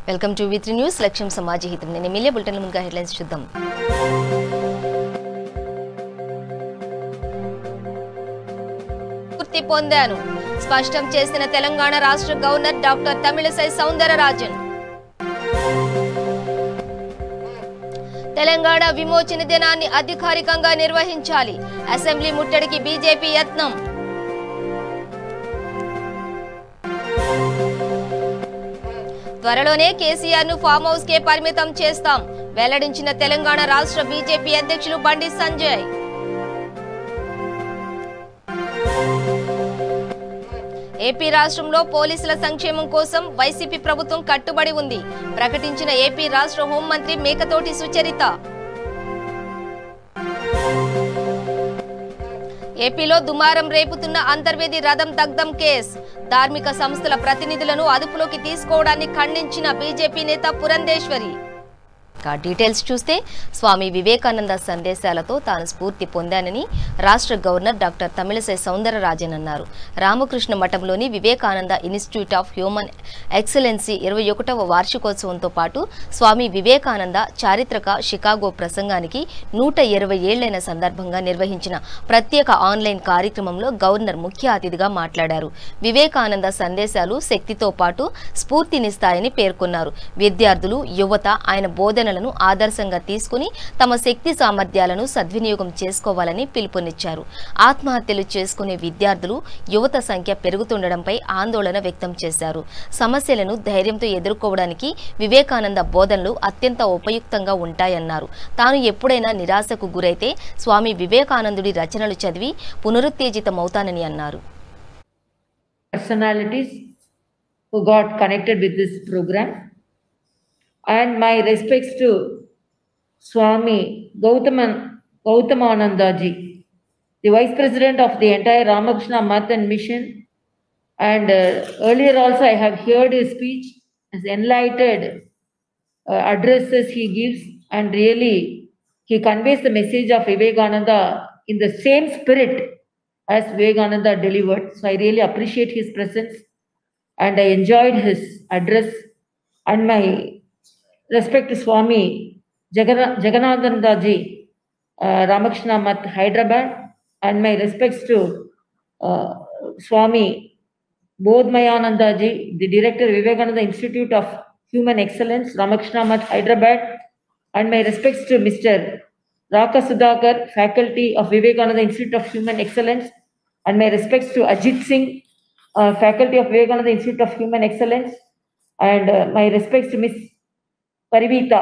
Welcome to వి3 news. లక్ష్యం సమాజ హితం. నేను ఎమ్మెల్యే బులెటిన్ ముందుగా హెడ్లైన్స్ చూద్దాం. పూర్తి పొందాను స్పష్టం చేసిన తెలంగాణ రాష్ట్ర గవర్నర్ డాక్టర్ తమిళిసై సౌందరరాజన్. తెలంగాణ విమోచన దినాన్ని అధికారికంగా నిర్వహించాలి. అసెంబ్లీ ముట్టడికి బీజేపీ యత్నం. త్వరలోనే కేసీఆర్ ను ఫామ్ హౌస్ కే పరిమితం చేస్తాం వెల్లడించిన తెలంగాణ రాష్ట్ర బీజేపీ అధ్యక్షులు బండి సంజయ్. ఏపీ రాష్ట్రంలో పోలీసుల సంక్షేమం కోసం వైసీపీ ప్రభుత్వం కట్టుబడి ఉంది ప్రకటించిన ఏపీ రాష్ట్ర హోంమంత్రి మేకతోటి సుచరిత. ఏపీలో దుమారం రేపుతున్న అంతర్వేది రథం దగ్ధం కేసు. ధార్మిక సంస్థల ప్రతినిధులను అదుపులోకి తీసుకోవడాన్ని ఖండించిన బీజేపీ నేత పురంధేశ్వరి. డీటెయిల్స్ చూస్తే స్వామి వివేకానంద సందేశాలతో తాను స్ఫూర్తి పొందానని రాష్ట్ర గవర్నర్ డాక్టర్ తమిళిసై సౌందరరాజన్ అన్నారు. రామకృష్ణ మఠంలోని Vivekananda institute of human excellency 21వ వార్షికోత్సవంతో పాటు స్వామి వివేకానంద చారిత్రక షికాగో ప్రసంగానికి 120 ఏళ్లైన సందర్భంగా నిర్వహించిన ప్రత్యేక ఆన్లైన్ కార్యక్రమంలో గవర్నర్ ముఖ్య అతిథిగా మాట్లాడారు. వివేకానంద సందేశాలు శక్తితో పాటు స్ఫూర్తినిస్తాయని పేర్కొన్నారు. విద్యార్థులు యువత ఆయన బోధనలను ఆదర్శంగా తీసుకుని తమ శక్తి సామర్థ్యాలను సద్వినియోగం చేసుకోవాలని పిలుపునిచ్చారు. ఆత్మహత్యలు చేసుకునే విద్యార్థులు యువత సంఖ్య పెరుగుతుండడంపై ఆందోళన వ్యక్తం చేశారు. సమస్యలను ధైర్యంతో ఎదుర్కోవడానికి వివేకానంద బోధనలు అత్యంత ఉపయుక్తంగా ఉంటాయన్నారు. తాను ఎప్పుడైనా నిరాశకు గురైతే స్వామి వివేకానందుడి రచనలు చదివి పునరుత్తేజితమవుతానని అన్నారు. Personalities who got connected with this program, and my respects to Swami Gautamananda ji, the Vice President of the entire Ramakrishna Math and Mission, and earlier also I have heard his speech, his enlightened addresses he gives, and really he conveys the message of Vivekananda in the same spirit as Vivekananda delivered. So I really appreciate his presence and I enjoyed his address. And my respect to Swami Jagannathananda ji, Ramakrishna Math, Hyderabad, and my respects to Swami Bodhmayananda ji, the director Vivekananda Institute of Human Excellence, Ramakrishna Math, Hyderabad, and my respects to Mr. Raka Sudhakar, faculty of Vivekananda Institute of Human Excellence, and my respects to Ajit Singh, faculty of Vivekananda Institute of Human Excellence, and my respects to Miss Parivita,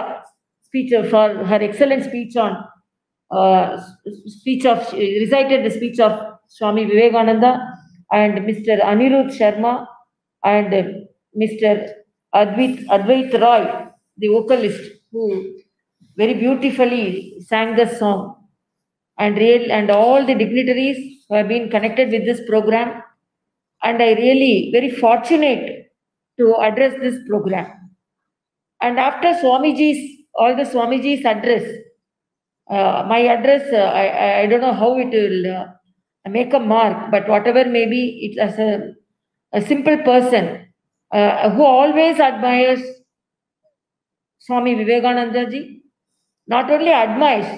speaker for her excellent speech on recited the speech of Swami Vivekananda, and Mr. Anirudh Sharma and Mr. Advait Roy, the vocalist, who very beautifully sang the song, and all the dignitaries who have been connected with this program, and I really very fortunate to address this program. And after all the Swamiji's address, my address, I don't know how it will make a mark, but whatever may be, it as a simple person who always admires Swami Vivekananda ji, not only admires,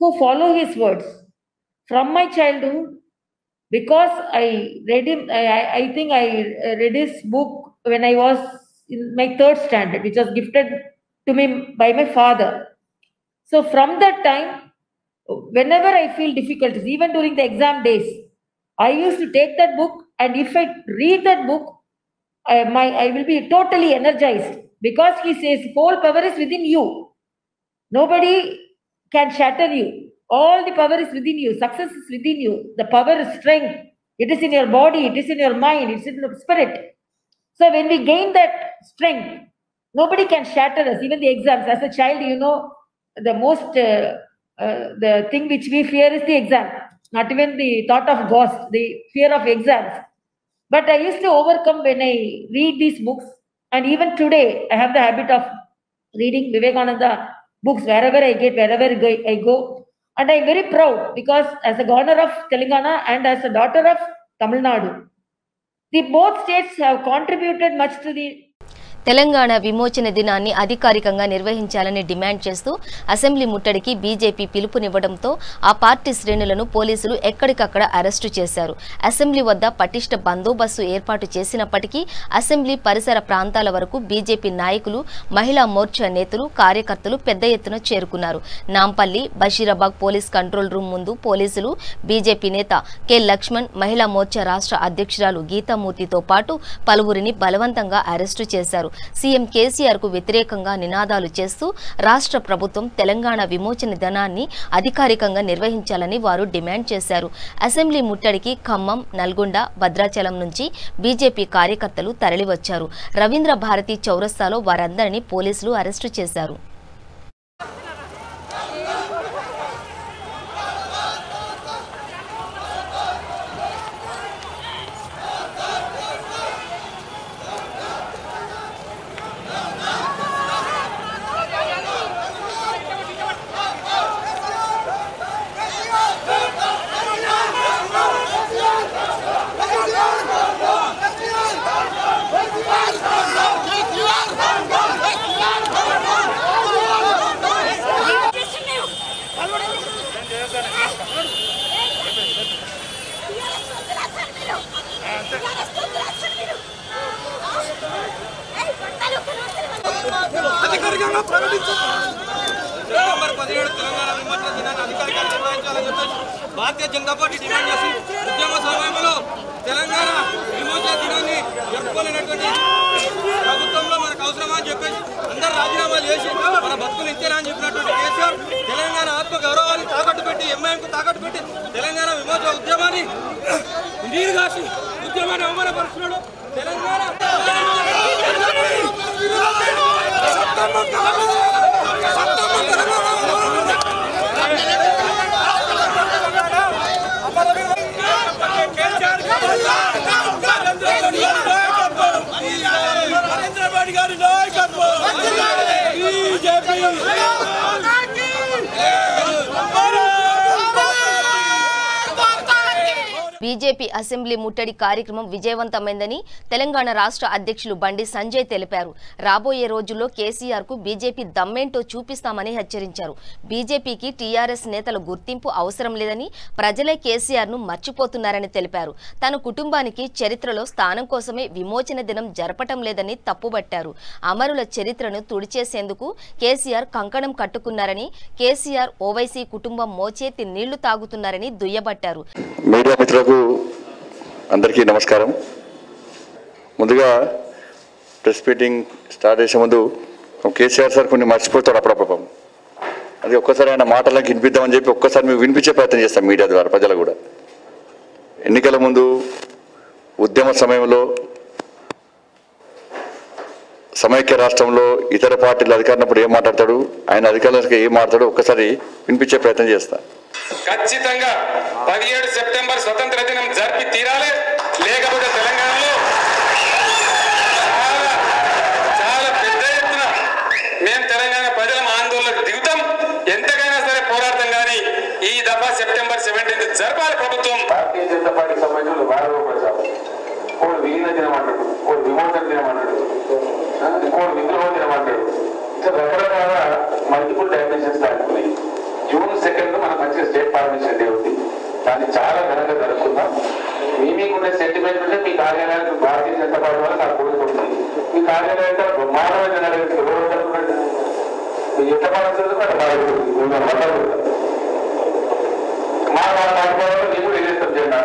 who follow his words. From my childhood, because I read him, I think I read his book when I was in my 3rd standard, which was gifted to me by my father. So from that time, whenever I feel difficulties, even during the exam days, I used to take that book, and if I read that book, I will be totally energized, because he says whole power is within you. Nobody can shatter you. All the power is within you. Success is within you. The power is strength. It is in your body. It is in your mind. It is in your spirit. So when we gain that strength, nobody can shatter us. Even the exams. As a child, the most, the thing which we fear is the exam. Not even the thought of ghost, the fear of exams. But I used to overcome when I read these books. And even today, I have the habit of reading Vivekananda books wherever I get, wherever I go. And I am very proud, because as a governor of Telangana and as a daughter of Tamil Nadu, both states have contributed much to the Telangana విమోచన దినాన్ని అధికారికంగా నిర్వహించాలని demand చేస్తూ assembly ముట్టడికి BJP పిలుపునివ్వడంతో ఆ party శ్రేణులను పోలీసులు ఎక్కడికక్కడ arrest చేశారు. అసెంబ్లీ వద్ద పటిష్ట బందోబస్తు ఏర్పాటు చేసినప్పటికీ అసెంబ్లీ పరిసర ప్రాంతాల వరకు బీజేపీ నాయకులు, మహిళా మోర్చా నేతలు, కార్యకర్తలు పెద్ద ఎత్తున చేరుకున్నారు. Nampally, Basheerabad police control room ముందు పోలీసులు బీజేపీ నేత కె. లక్ష్మణ్, మహిళా మోర్చా రాష్ట్ర అధ్యక్షురాలు గీతామూర్తితో పాటు పలువురిని బలవంతంగా అరెస్టు చేశారు. సీఎం కేసీఆర్ కు వ్యతిరేకంగా నినాదాలు చేస్తూ రాష్ట్ర ప్రభుత్వం తెలంగాణ విమోచన దినాన్ని అధికారికంగా నిర్వహించాలని వారు డిమాండ్ చేశారు. అసెంబ్లీ ముట్టడికి ఖమ్మం, నల్గొండ, భద్రాచలం నుంచి బీజేపీ కార్యకర్తలు తరలివచ్చారు. రవీంద్ర భారతి చౌరస్తాలో వారందరినీ పోలీసులు అరెస్టు చేశారు. అధికారికంగా ప్రకటించారు. సెప్టెంబర్ 17 తెలంగాణ విమోచన దినాన్ని అధికారికంగా నిర్వహించాలని చెప్పేసి భారతీయ జనతా పార్టీ డిమాండ్ చేసి ఉద్యమ సమయంలో తెలంగాణ విమోచన దినాన్ని జరుపుకోలేనటువంటి ప్రభుత్వంలో మనకు అవసరమా అని చెప్పేసి అందరు రాజీనామాలు చేసి మన బతుకులు ఇచ్చారా అని చెప్పినటువంటి కేసీఆర్ తెలంగాణ ఆత్మ గౌరవాన్ని తాకట్టు పెట్టి, ఎంఐఎంకు తాకట్టు పెట్టి తెలంగాణ విమోచన ఉద్యమాన్ని నీరు కాసి ఉద్యమాన్ని అవమానపరుస్తున్నాడు. తెలంగాణ బీజేపీ అసెంబ్లీ ముట్టడి కార్యక్రమం విజయవంతమైందని తెలంగాణ రాష్ట్ర అధ్యక్షులు బండి సంజయ్ తెలిపారు. రాబోయే రోజుల్లో కేసీఆర్ కు బీజేపీ దమ్మేంటో చూపిస్తామని హెచ్చరించారు. బీజేపీకి టీఆర్ఎస్ నేతల గుర్తింపు అవసరం లేదని, ప్రజలే కేసీఆర్ ను మర్చిపోతున్నారని తెలిపారు. తన కుటుంబానికి చరిత్రలో స్థానం కోసమే విమోచన దినం జరపటం లేదని తప్పుబట్టారు. అమరుల చరిత్రను తుడిచేసేందుకు కేసీఆర్ కంకణం కట్టుకున్నారని, కేసీఆర్ ఓవైసీ కుటుంబం మోచేతి నీళ్లు తాగుతున్నారని దుయ్యబట్టారు. మీడియా మిత్రులకు అందరికీ నమస్కారం. ముందుగా ప్రెస్ మీటింగ్ స్టార్ట్ చేసే ముందు కేసీఆర్ సార్ కొన్ని మర్చిపోతాడు అప్పుడప్పుడు. అది ఒక్కసారి ఆయన మాటలకు వినిపిద్దామని చెప్పి ఒక్కసారి మేము వినిపించే ప్రయత్నం చేస్తాం మీడియా ద్వారా ప్రజలకు కూడా. ఎన్నికల ముందు ఉద్యమ సమయంలో సమైక్య రాష్ట్రంలో ఇతర పార్టీలు అధికారున్నప్పుడు ఏం మాట్లాడతాడు, ఆయన అధికారులకు ఏం మాట్లాడతాడు ఒక్కసారి వినిపించే ప్రయత్నం చేస్తా. ఖచ్చితంగా 17 సెప్టెంబర్ స్వతంత్ర దినం జరిపి తీరాలి, లేకపోతే తెలంగాణలో చాలా పెద్ద ఎత్తున మేము తెలంగాణ ప్రజల ఆందోళనకు దిగుతాం. ఎంతకైనా సరే పోరాడతాం. కానీ ఈ దఫా సెప్టెంబర్ 17 జరపాలి ప్రభుత్వం. భారతీయ జనతా పార్టీకి సంబంధించిన వారు కోడు విలీన దినం అంటాడు, కోడు విమోచన దినం అంటాడు, ఇంకోటి విద్రోహ దినం అంటాడు. ఇట్లా రకరకాల మల్టిపుల్ డైమెన్షన్స్ దాటుకున్నాయి. జూన్ 2 మన మంచిగా స్టేట్ పర్మిషన్ డే ఉంది. దాన్ని చాలా ఘనంగా జరుపుకుందాం. మీకుండే సెంటిమెంట్ ఉంటే మీ కార్యాలయానికి భారతీయ జనతా పార్టీ వల్ల నాకు కోరుకుంటుంది. మీ కార్యాలయంలో బ్రహ్మాండమైన జనాలకి ఎవరు జరుపుకుంటే మీరు ఎంత పడుతుంది అట్లా బాగుంటుంది. మా పార్టీ నేను కూడా ఎదురుస్తాం జెండా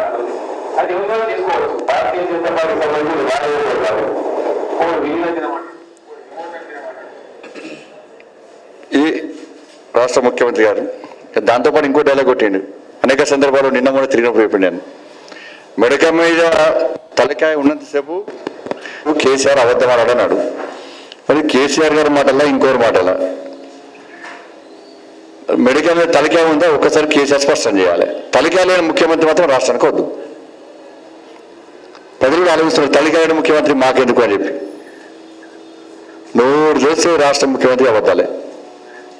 అది ఎవరిలో తీసుకోవచ్చు. భారతీయ జనతా పార్టీ సంబంధించి వాడేవారు విలీన దినం ఈ రాష్ట్ర ముఖ్యమంత్రి గారు దాంతోపాటు ఇంకో డైలాగ్ కొట్టిండు. అనేక సందర్భాల్లో నిన్న కూడా తిరిగినప్పుడు చెప్పండి, నేను మెడక మీద తలకాయ ఉన్నంతసేపు కేసీఆర్ అబద్ధం ఆడాడన్నాడు. మరి కేసీఆర్ గారి మాటల్లా ఇంకోరి మాటలా మెడక మీద తలకాయ ఉందా ఒక్కసారి కేసీఆర్ స్పష్టం చేయాలి. తలకాయ లేని ముఖ్యమంత్రి మాత్రం రాష్ట్రానికి వద్దు. ప్రజలు ఆలోచిస్తున్నారు తలకాయ ముఖ్యమంత్రి మాకెందుకు అని చెప్పి. నోరు చేస్తే రాష్ట్ర ముఖ్యమంత్రి అబద్ధాలే.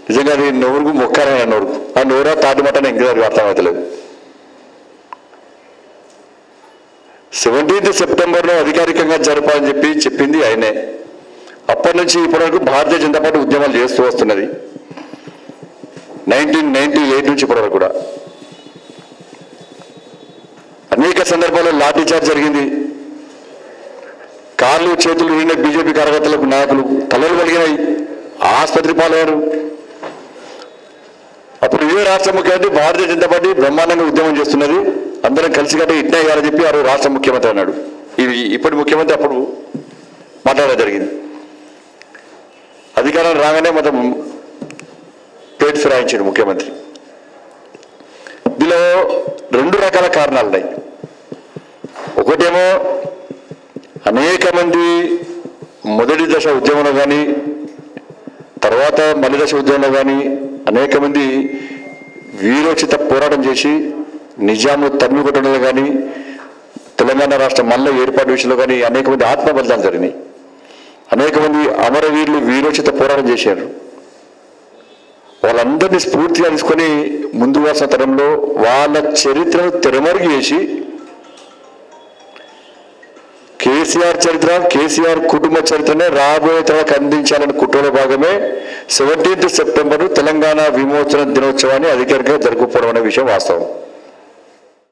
నిజంగా అది నోరుకు మొక్కారైన నోరుకు ఆ నోరా తాటిమట్టని ఇంకా అర్థమవుతలేదు. 17 సెప్టెంబర్లో అధికారికంగా జరపాలని చెప్పింది ఆయనే. నుంచి ఇప్పటివరకు భారతీయ జనతా పార్టీ ఉద్యమాలు చేస్తూ వస్తున్నది. 1998 నుంచి ఇప్పటివరకు కూడా అనేక సందర్భాల్లో లాఠీ చార్జ్ జరిగింది. కాళ్ళు చేతులు నిండిన బీజేపీ కార్యకర్తలకు నాయకులు తలలు కలిగినాయి, ఆసుపత్రి పాలయ్యారు. అప్పుడు ఇదే రాష్ట్ర ముఖ్యమంత్రి భారతీయ జనతా పార్టీ బ్రహ్మాండంగా ఉద్యమం చేస్తున్నది, అందరం కలిసి కట్టే ఇట్నే కాదని చెప్పి ఆ రాష్ట్ర ముఖ్యమంత్రి అన్నాడు. ఇప్పటి ముఖ్యమంత్రి అప్పుడు మాట్లాడడం జరిగింది. అధికారం రాగానే మొత్తం ప్లేట్ ఫిరాయించాడు ముఖ్యమంత్రి. దీనిలో 2 రకాల కారణాలు ఉన్నాయి. ఒకటేమో అనేక మంది మొదటి దశ ఉద్యమంలో కానీ తర్వాత మలి దశ ఉద్యమంలో కానీ అనేక మంది వీరోచిత పోరాటం చేసి నిజాంను తరిమి కొట్టడంలో కానీ తెలంగాణ రాష్ట్రం మళ్ళీ ఏర్పాటు విషయంలో కానీ అనేక మంది ఆత్మ బలిదానాలు జరిగినాయి. అనేక మంది అమరవీరులు వీరోచిత పోరాటం చేశారు. వాళ్ళందరినీ స్ఫూర్తిగా తీసుకొని ముందు వరుస తరంలో వాళ్ళ చరిత్రను తెరమరుగు చేసి కేసీఆర్ చరిత్ర, కేసీఆర్ కుటుంబ చరిత్రనే రాబోయే తరాలకు అందించాలని కుట్రలో భాగమే 17th సెప్టెంబర్ తెలంగాణ విమోచన దినోత్సవాన్ని అధికారికంగా జరుపుకోవడం అనే విషయం వాస్తవం.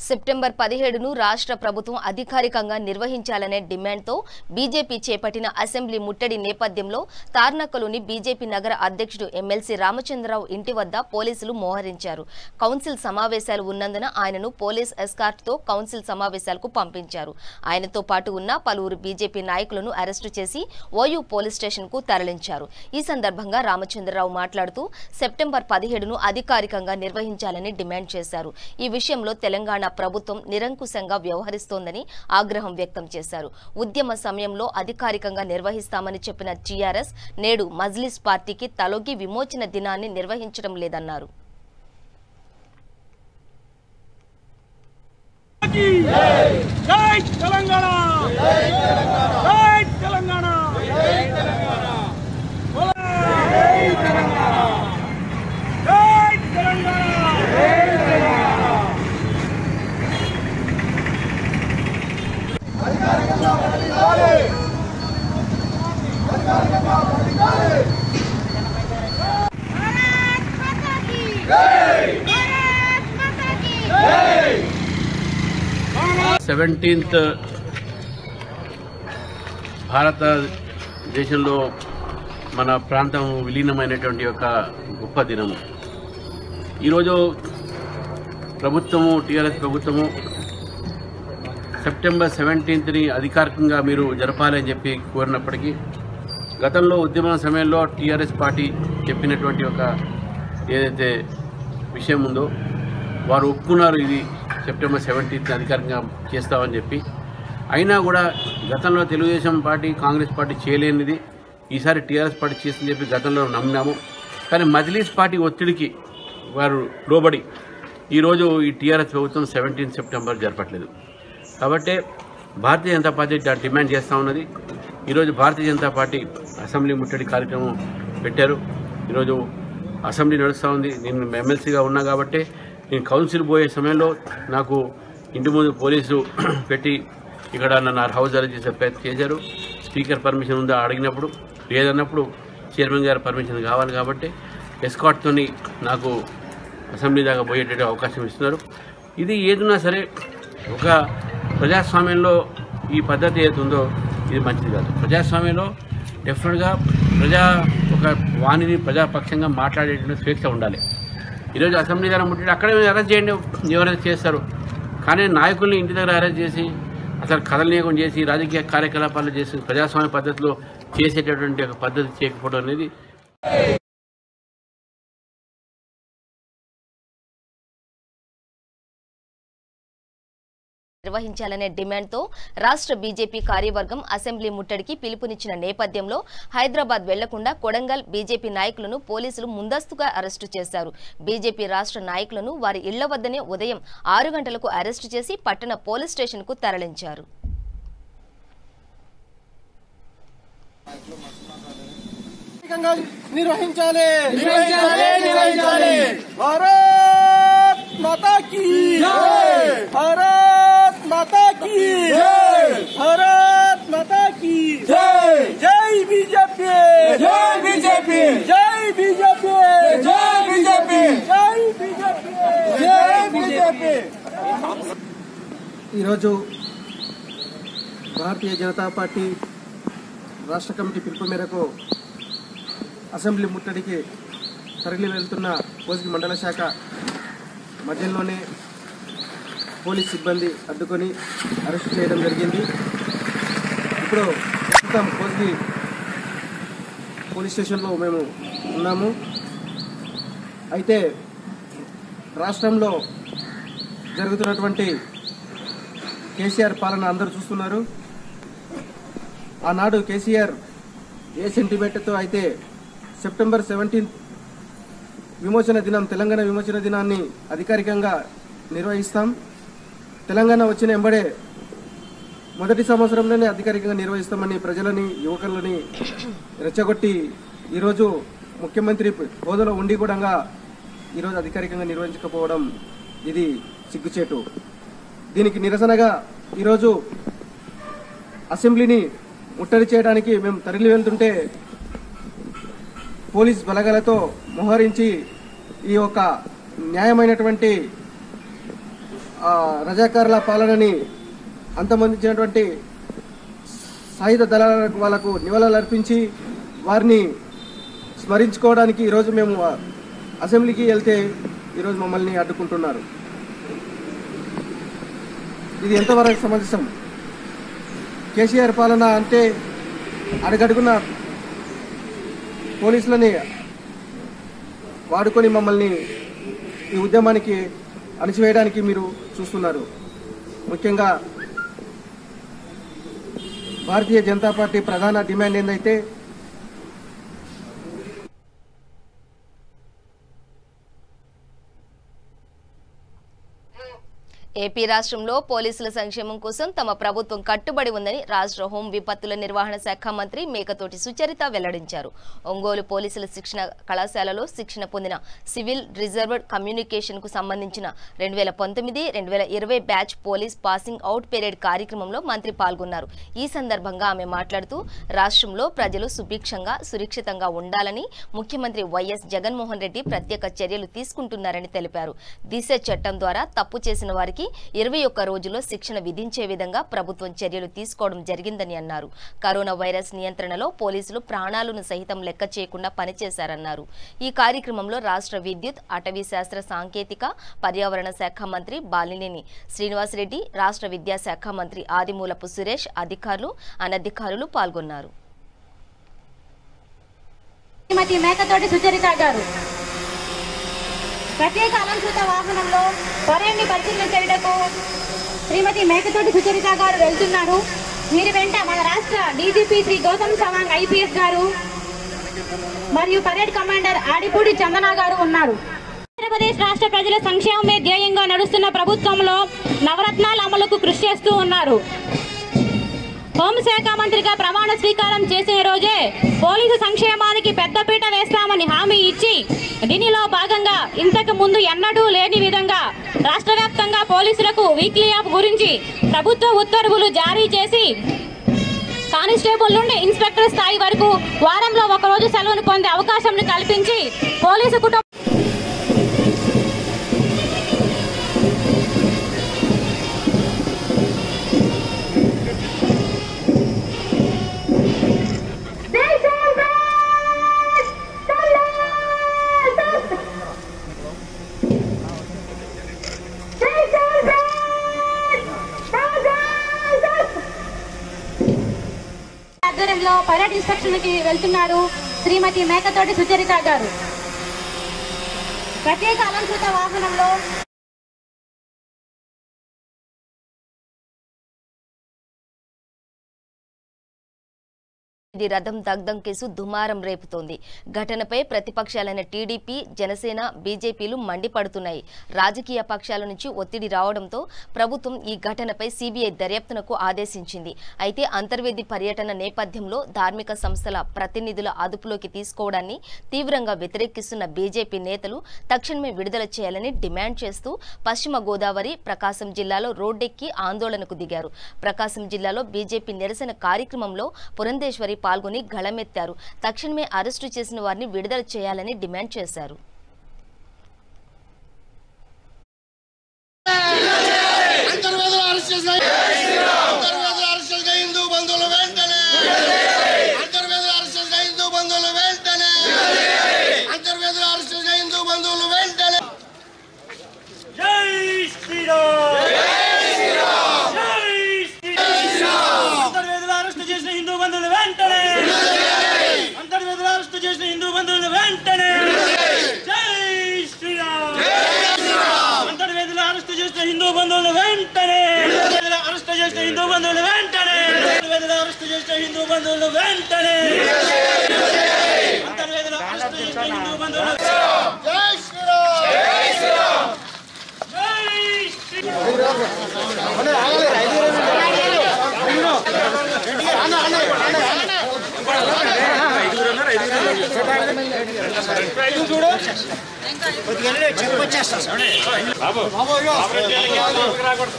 సెప్టెంబర్ 17ను రాష్ట్ర ప్రభుత్వం అధికారికంగా నిర్వహించాలనే డిమాండ్తో బీజేపీ చేపట్టిన అసెంబ్లీ ముట్టడి నేపథ్యంలో తార్నాకలోని బీజేపీ నగర అధ్యక్షుడు ఎమ్మెల్సీ రామచంద్రరావు ఇంటి వద్ద పోలీసులు మోహరించారు. కౌన్సిల్ సమావేశాలు ఉన్నందున ఆయనను పోలీస్ ఎస్కార్ట్తో కౌన్సిల్ సమావేశాలకు పంపించారు. ఆయనతో పాటు ఉన్న పలువురు బీజేపీ నాయకులను అరెస్టు చేసి ఓయూ పోలీస్ స్టేషన్కు తరలించారు. ఈ సందర్భంగా రామచంద్రరావు మాట్లాడుతూ సెప్టెంబర్ 17ను అధికారికంగా నిర్వహించాలని డిమాండ్ చేశారు. ఈ విషయంలో తెలంగాణ ప్రభుత్వం నిరంకుశంగా వ్యవహరిస్తోందని ఆగ్రహం వ్యక్తం చేశారు. ఉద్యమ సమయంలో అధికారికంగా నిర్వహిస్తామని చెప్పిన టీఆర్ఎస్ నేడు మజ్లిస్ పార్టీకి తలొగ్గి విమోచన దినాన్ని నిర్వహించడం లేదన్నారు. సెవెంటీన్త్ భారతదేశంలో మన ప్రాంతం విలీనమైనటువంటి ఒక గొప్ప దినము. ఈరోజు ప్రభుత్వము, టీఆర్ఎస్ ప్రభుత్వము సెప్టెంబర్ 17ని అధికారికంగా మీరు జరపాలని చెప్పి కోరినప్పటికీ గతంలో ఉద్యమ సమయంలో టీఆర్ఎస్ పార్టీ చెప్పినటువంటి ఒక ఏదైతే విషయం ఉందో వారు ఒప్పుకున్నారు, ఇది సెప్టెంబర్ 17th అధికారికంగా చేస్తామని చెప్పి. అయినా కూడా గతంలో తెలుగుదేశం పార్టీ, కాంగ్రెస్ పార్టీ చేయలేనిది ఈసారి టీఆర్ఎస్ పార్టీ చేస్తుందని చెప్పి గతంలో నమ్మినాము. కానీ మజ్లిస్ పార్టీ ఒత్తిడికి వారు లోబడి ఈరోజు ఈ టీఆర్ఎస్ ప్రభుత్వం 17 సెప్టెంబర్ జరపట్లేదు. కాబట్టి భారతీయ జనతా పార్టీ డిమాండ్ చేస్తూ ఉన్నది. ఈరోజు భారతీయ జనతా పార్టీ అసెంబ్లీ ముట్టడి కార్యక్రమం పెట్టారు. ఈరోజు అసెంబ్లీ నడుస్తూ ఉంది. నేను ఎమ్మెల్సీగా ఉన్నా కాబట్టి నేను కౌన్సిల్ పోయే సమయంలో నాకు ఇంటి ముందు పోలీసు పెట్టి ఇక్కడ నన్ను హౌస్ అరెస్ట్ చేసే ప్రయత్నం చేశారు. స్పీకర్ పర్మిషన్ ఉందా అడిగినప్పుడు లేదన్నప్పుడు చైర్మన్ గారి పర్మిషన్ కావాలి కాబట్టి ఎస్కాట్తో నాకు అసెంబ్లీ దాకా పోయేటట్టు అవకాశం ఇస్తున్నారు. ఇది ఏదున్నా సరే ఒక ప్రజాస్వామ్యంలో ఈ పద్ధతి ఏదుందో ఇది మంచిది కాదు. ప్రజాస్వామ్యంలో డెఫినెట్గా ఒక వాణిని ప్రజాపక్షంగా మాట్లాడేటువంటి స్వేచ్ఛ ఉండాలి. ఈరోజు అసెంబ్లీ దగ్గర ముట్టి అక్కడే అరెస్ట్ చేయండి, ఎవరైనా చేస్తారు. కానీ నాయకుల్ని ఇంటి దగ్గర అరెస్ట్ చేసి అసలు కదలనీయకం చేసి రాజకీయ కార్యకలాపాలు చేసి ప్రజాస్వామ్య పద్ధతిలో చేసేటటువంటి ఒక పద్ధతి చేయకపోవడం అనేది నిర్వహించాలనే డిమాండ్తో రాష్ట్ర బీజేపీ కార్యవర్గం అసెంబ్లీ ముట్టడికి పిలుపునిచ్చిన నేపథ్యంలో హైదరాబాద్ వెళ్లకుండా కొడంగల్ బీజేపీ నాయకులను పోలీసులు ముందస్తుగా అరెస్టు చేశారు. బీజేపీ రాష్ట్ర నాయకులను వారి ఇళ్ల వద్దనే ఉదయం 6 గంటలకు అరెస్టు చేసి పట్టణ పోలీస్ స్టేషన్కు తరలించారు. నిర్వహించాలి భారత్ మాతా కీ జై, భారత్ మాతా కీ జై, భారత్ మాతా కీ జై, జై బీజేపీ, జై బీజేపీ జై బీజేపీ జై బీజేపీ జై బీజేపీ. ఈరోజు భారతీయ జనతా పార్టీ రాష్ట్ర కమిటీ పిలుపు మేరకు అసెంబ్లీ ముట్టడికి తరలి వెళ్తున్న కోసిగి మండల శాఖ మధ్యలోనే పోలీస్ సిబ్బంది అడ్డుకొని అరెస్ట్ చేయడం జరిగింది. ఇప్పుడు ప్రస్తుతం కోసిగి పోలీస్ స్టేషన్లో మేము ఉన్నాము. అయితే రాష్ట్రంలో జరుగుతున్నటువంటి కేసీఆర్ పాలన అందరూ చూస్తున్నారు. ఆనాడు కేసీఆర్ ఏ సెంటిమెంట్తో అయితే సెప్టెంబర్ 17 విమోచన దినం, తెలంగాణ విమోచన దినాన్ని అధికారికంగా నిర్వహిస్తాం. తెలంగాణ వచ్చిన ఎంబడే మొదటి సంవత్సరంలోనే అధికారికంగా నిర్వహిస్తామని ప్రజలని, యువకులని రెచ్చగొట్టి ఈరోజు ముఖ్యమంత్రి హోదాలో ఉండి కూడా ఈరోజు అధికారికంగా నిర్వహించకపోవడం ఇది సిగ్గుచేటు. దీనికి నిరసనగా ఈరోజు అసెంబ్లీని ముట్టడి చేయడానికి మేము తరలి వెళ్తుంటే పోలీస్ బలగాలతో మోహరించి ఈ యొక్క న్యాయమైనటువంటి రజాకారుల పాలనని అంతమొందించినటువంటి సాయుధ దళాలకు వాళ్లకు నివాళులు అర్పించి వారిని స్మరించుకోవడానికి ఈరోజు మేము అసెంబ్లీకి వెళ్తే ఈరోజు మమ్మల్ని అడ్డుకుంటున్నారు. ఇది ఎంతవరకు సమంజసం? కేసీఆర్ పాలన అంటే అడుగడుగున పోలీసులని వాడుకొని మమ్మల్ని ఈ ఉద్యమానికి అణిచివేయడానికి మీరు చూస్తున్నారు. ముఖ్యంగా భారతీయ జనతా పార్టీ ప్రధాన డిమాండ్ ఏందైతే ఏపీ రాష్ట్రంలో పోలీసుల సంక్షేమం కోసం తమ ప్రభుత్వం కట్టుబడి ఉందని రాష్ట్ర హోం విపత్తుల నిర్వహణ శాఖ మంత్రి మేకతోటి సుచరిత వెల్లడించారు. ఒంగోలు పోలీసుల శిక్షణ కళాశాలలో శిక్షణ పొందిన సివిల్ రిజర్వ్డ్ కమ్యూనికేషన్ కు సంబంధించిన 2019-2020 batch police passing out period కార్యక్రమంలో మంత్రి పాల్గొన్నారు. ఈ సందర్భంగా ఆమె మాట్లాడుతూ రాష్ట్రంలో ప్రజలు సుభిక్షంగా సురక్షితంగా ఉండాలని ముఖ్యమంత్రి వైఎస్ జగన్మోహన్ రెడ్డి ప్రత్యేక చర్యలు తీసుకుంటున్నారని తెలిపారు. దిశ చట్టం ద్వారా తప్పు చేసిన వారికి 21 రోజుల్లో శిక్షణ విధించే విధంగా ప్రభుత్వం చర్యలు తీసుకోవడం జరిగిందని అన్నారు. కరోనా వైరస్ నియంత్రణలో పోలీసులు ప్రాణాలను సహితం లెక్క చేయకుండా పనిచేశారన్నారు. ఈ కార్యక్రమంలో రాష్ట్ర విద్యుత్, అటవీ శాస్త్ర సాంకేతిక, పర్యావరణ శాఖ మంత్రి బాలినేని శ్రీనివాసరెడ్డి, రాష్ట్ర విద్యాశాఖ మంత్రి ఆదిమూలపు సురేష్, అధికారులు, అనధికారులు పాల్గొన్నారు. మేకతోటి సుచరిత గారు ప్రత్యేక అలంకృత వాహనంలో పరేడ్ని పరిశీలించేందుకు శ్రీమతి మేకతోటి సుచరిత గారు వెళ్తున్నారు. వీరి వెంట మన రాష్ట్ర డీజీపీ శ్రీ గౌతమ్ సవాంగ్ ఐపీఎస్ గారు మరియు పరేడ్ కమాండర్ ఆడిపూడి చందన గారు ఉన్నారు. ఆంధ్రప్రదేశ్ రాష్ట్ర ప్రజల సంక్షేమమే ధ్యేయంగా నడుస్తున్న ప్రభుత్వంలో నవరత్నాల అమలుకు కృషి చేస్తూ ఉన్నారు. హోంశాఖ మంత్రిగా ప్రమాణ స్వీకారం చేసిన రోజే పోలీసు సంక్షేమానికి పెద్దపీట వేస్తామని హామీ ఇచ్చి దీనిలో భాగంగా ఇంతకు ముందు ఎన్నడూ లేని విధంగా రాష్ట్ర వ్యాప్తంగా పోలీసులకు వీక్లీ ఆఫ్ గురించి ప్రభుత్వ ఉత్తర్వులు జారీ చేసి కానిస్టేబుల్ నుండి ఇన్స్పెక్టర్ స్థాయి వరకు వారంలో ఒకరోజు సెలవును పొందే అవకాశం కల్పించి పోలీసు కుటుంబ ఆధ్వర్యంలో పైలట్ ఇన్స్పెక్షన్ కి వెళ్తున్నారు శ్రీమతి మేకతోటి సుచరిత గారు. ప్రత్యేక అలంకృత వాహనంలో ఇది రథం దగ్ధం కేసు దుమారం రేపుతోంది. ఘటనపై ప్రతిపక్షాలైన టీడీపీ, జనసేన, బీజేపీలు మండిపడుతున్నాయి. రాజకీయ పక్షాల నుంచి ఒత్తిడి రావడంతో ప్రభుత్వం ఈ ఘటనపై సీబీఐ దర్యాప్తునకు ఆదేశించింది. అయితే అంతర్వేది పర్యటన నేపథ్యంలో ధార్మిక సంస్థల ప్రతినిధుల అదుపులోకి తీసుకోవడాన్ని తీవ్రంగా వ్యతిరేకిస్తున్న బీజేపీ నేతలు తక్షణమే విడుదల చేయాలని డిమాండ్ చేస్తూ పశ్చిమ గోదావరి, ప్రకాశం జిల్లాలో రోడ్డెక్కి ఆందోళనకు దిగారు. ప్రకాశం జిల్లాలో బీజేపీ నిరసన కార్యక్రమంలో పురంధేశ్వరి పాల్గొని గళమెత్తారు. తక్షణమే అరెస్టు చేసిన వారిని విడుదల చేయాలని డిమాండ్ చేశారు.